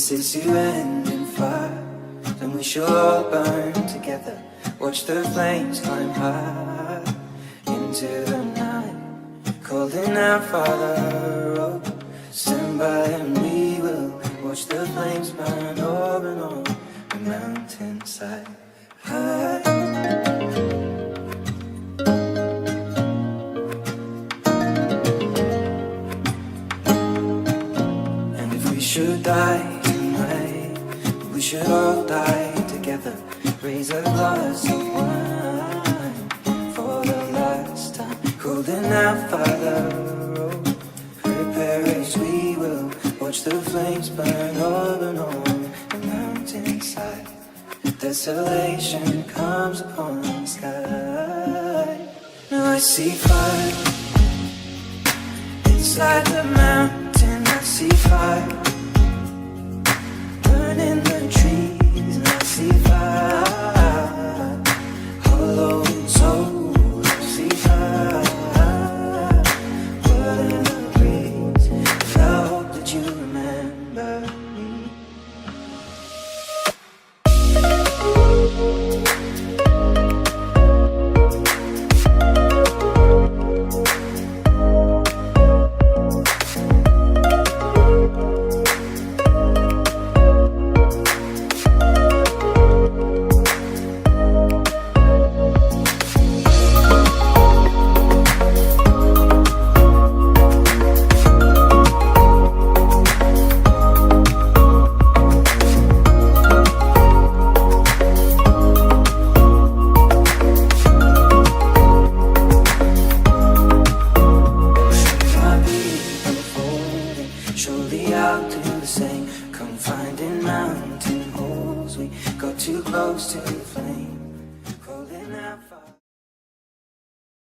this is to end in fire, then we shall all burn together. Watch the flames climb high into the night, calling out, Father, oh, stand by and we will watch the flames burn over and on the mountainside. And if we should die tonight, we should all die together. Raise a glass of wine for the last time, holding out, Father, oh, prepare as we will watch the flames burn over and on the mountainside. Desolation comes upon the sky. Now I see fire inside the mountain. I see fire burning the trees, and I see fire hollow and soul. I see fire burning the breeze. And I hope that you remember me. Surely I'll do the same. Come finding mountain holes. We got too close to the